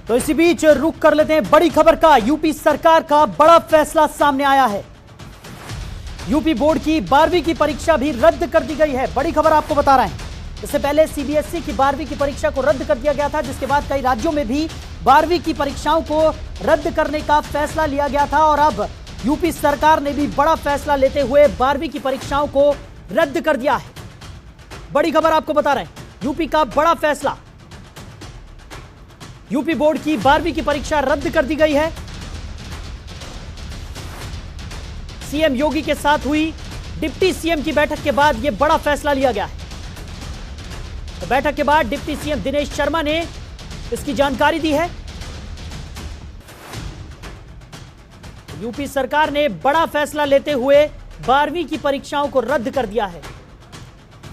तो इसी बीच रुक कर लेते हैं बड़ी खबर का। यूपी सरकार का बड़ा फैसला सामने आया है। यूपी बोर्ड की 12वीं की परीक्षा भी रद्द कर दी गई है। बड़ी खबर आपको बता रहे हैं। इससे पहले सीबीएसई की 12वीं की परीक्षा को रद्द कर दिया गया था, जिसके बाद कई राज्यों में भी 12वीं की परीक्षाओं को रद्द करने का फैसला लिया गया था और अब यूपी सरकार ने भी बड़ा फैसला लेते हुए 12वीं की परीक्षाओं को रद्द कर दिया है। बड़ी खबर आपको बता रहे हैं, यूपी का बड़ा फैसला। यूपी बोर्ड की 12वीं की परीक्षा रद्द कर दी गई है। सीएम योगी के साथ हुई डिप्टी सीएम की बैठक के बाद यह बड़ा फैसला लिया गया है। तो बैठक के बाद डिप्टी सीएम दिनेश शर्मा ने इसकी जानकारी दी है। यूपी सरकार ने बड़ा फैसला लेते हुए 12वीं की परीक्षाओं को रद्द कर दिया है।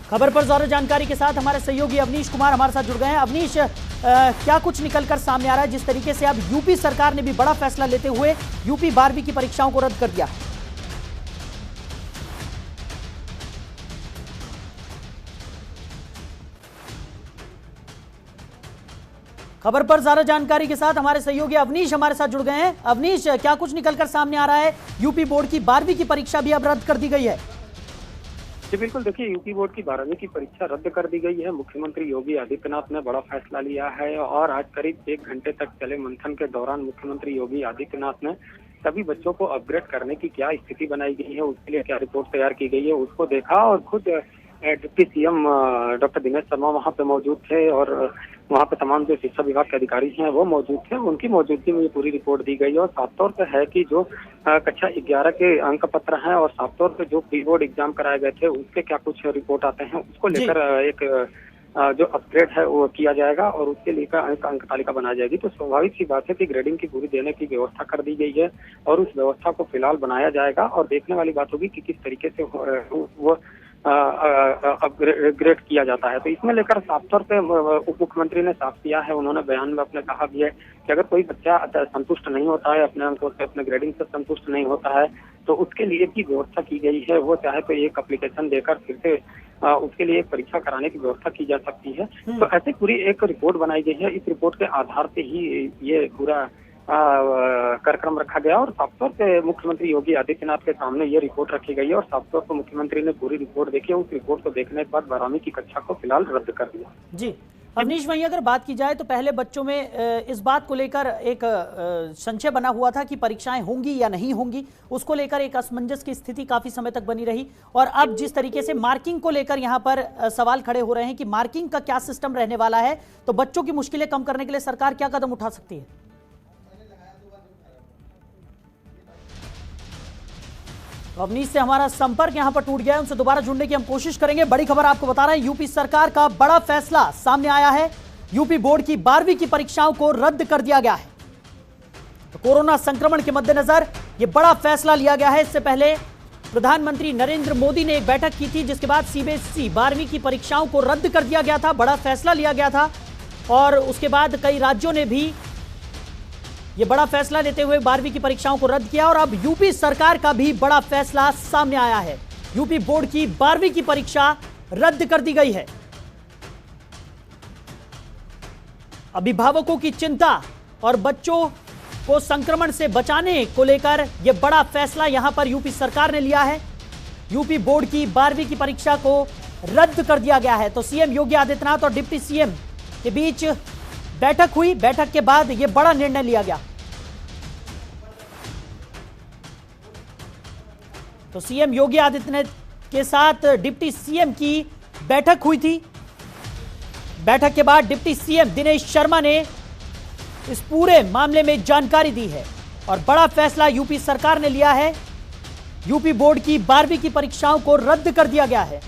खबर पर ज्यादा जानकारी के साथ हमारे सहयोगी अवनीश कुमार हमारे साथ जुड़ गए हैं। अवनीश, क्या कुछ निकलकर सामने आ रहा है जिस तरीके से अब यूपी सरकार ने भी बड़ा फैसला लेते हुए यूपी 12वीं की परीक्षाओं को रद्द कर दिया? खबर पर ज्यादा जानकारी के साथ हमारे सहयोगी अवनीश हमारे साथ जुड़ गए हैं। अवनीश, क्या कुछ निकलकर सामने आ रहा है? यूपी बोर्ड की 12वीं की परीक्षा भी अब रद्द कर दी गई है। जी बिल्कुल, देखिए यूपी बोर्ड की 12वीं की परीक्षा रद्द कर दी गई है। मुख्यमंत्री योगी आदित्यनाथ ने बड़ा फैसला लिया है और आज करीब 1 घंटे तक चले मंथन के दौरान मुख्यमंत्री योगी आदित्यनाथ ने सभी बच्चों को अपग्रेड करने की क्या स्थिति बनाई गई है, उसके लिए क्या रिपोर्ट तैयार की गई है, उसको देखा और खुद deputy CM doctor Dinesh Sharma वहाँ पे मौजूद थे और वहाँ पे तमाम जो शिक्षा विभाग के अधिकारी हैं वो मौजूद थे। उनकी मौजूदगी में ये पूरी रिपोर्ट दी गई और साफ तौर पे है कि जो कक्षा 11 के अंक पत्र हैं और साफ तौर पे जो प्री बोर्ड एग्जाम कराए गए थे उसके क्या कुछ रिपोर्ट आते हैं, उसको लेकर एक जो अपग्रेड है वो किया जाएगा और उसके लिए अंक तालिका बनाई जाएगी। तो स्वाभाविक सी बात है कि ग्रेडिंग की पूरी देने की व्यवस्था कर दी गई है और उस व्यवस्था को फिलहाल बनाया जाएगा और देखने वाली बात होगी कि किस तरीके से वो अपग्रेड किया जाता है। तो इसमें लेकर साफ तौर पे उप मुख्यमंत्री ने साफ किया है, उन्होंने बयान में अपने कहा भी है कि अगर कोई बच्चा संतुष्ट नहीं होता है अपने अंकों से, अपने ग्रेडिंग से संतुष्ट नहीं होता है तो उसके लिए भी व्यवस्था की गई है। वो चाहे तो एक एप्लीकेशन देकर फिर से उसके लिए एक परीक्षा कराने की व्यवस्था की जा सकती है। तो ऐसे पूरी एक रिपोर्ट बनाई गई है। इस रिपोर्ट के आधार पे ही ये पूरा कार्यक्रम रखा गया और साफ तौर पे मुख्यमंत्री योगी आदित्यनाथ के सामने ये रिपोर्ट रखी गई है और साफ तौर पर मुख्यमंत्री ने पूरी रिपोर्ट देखी। उस रिपोर्ट को देखने के बाद 12वीं की कक्षा को फिलहाल रद्द कर दिया। जी अवनीश, वहीं अगर बात की जाए तो पहले बच्चों में इस बात को लेकर एक संशय बना हुआ था कि परीक्षाएं होंगी या नहीं होंगी, उसको लेकर एक असमंजस की स्थिति काफी समय तक बनी रही और अब जिस तरीके से मार्किंग को लेकर यहां पर सवाल खड़े हो रहे हैं कि मार्किंग का क्या सिस्टम रहने वाला है, तो बच्चों की मुश्किलें कम करने के लिए सरकार क्या कदम उठा सकती है? तो अवनीश से हमारा संपर्क यहां पर टूट गया है, उनसे दोबारा जुड़ने की हम कोशिश करेंगे। बड़ी खबर आपको बता रहे हैं, यूपी सरकार का बड़ा फैसला सामने आया है। यूपी बोर्ड की 12वीं की परीक्षाओं को रद्द कर दिया गया है। तो कोरोना संक्रमण के मद्देनजर यह बड़ा फैसला लिया गया है। इससे पहले प्रधानमंत्री नरेंद्र मोदी ने एक बैठक की थी, जिसके बाद सीबीएसई 12वीं की परीक्षाओं को रद्द कर दिया गया था, बड़ा फैसला लिया गया था और उसके बाद कई राज्यों ने भी ये बड़ा फैसला लेते हुए 12वीं की परीक्षाओं को रद्द किया और अब यूपी सरकार का भी बड़ा फैसला सामने आया है। यूपी बोर्ड की 12वीं की परीक्षा रद्द कर दी गई है। अभिभावकों की चिंता और बच्चों को संक्रमण से बचाने को लेकर यह बड़ा फैसला यहां पर यूपी सरकार ने लिया है। यूपी बोर्ड की 12वीं की परीक्षा को रद्द कर दिया गया है। तो सीएम योगी आदित्यनाथ और डिप्टी सीएम के बीच बैठक हुई, बैठक के बाद यह बड़ा निर्णय लिया गया। तो सीएम योगी आदित्यनाथ के साथ डिप्टी सीएम की बैठक हुई थी। बैठक के बाद डिप्टी सीएम दिनेश शर्मा ने इस पूरे मामले में जानकारी दी है और बड़ा फैसला यूपी सरकार ने लिया है। यूपी बोर्ड की 12वीं की परीक्षाओं को रद्द कर दिया गया है।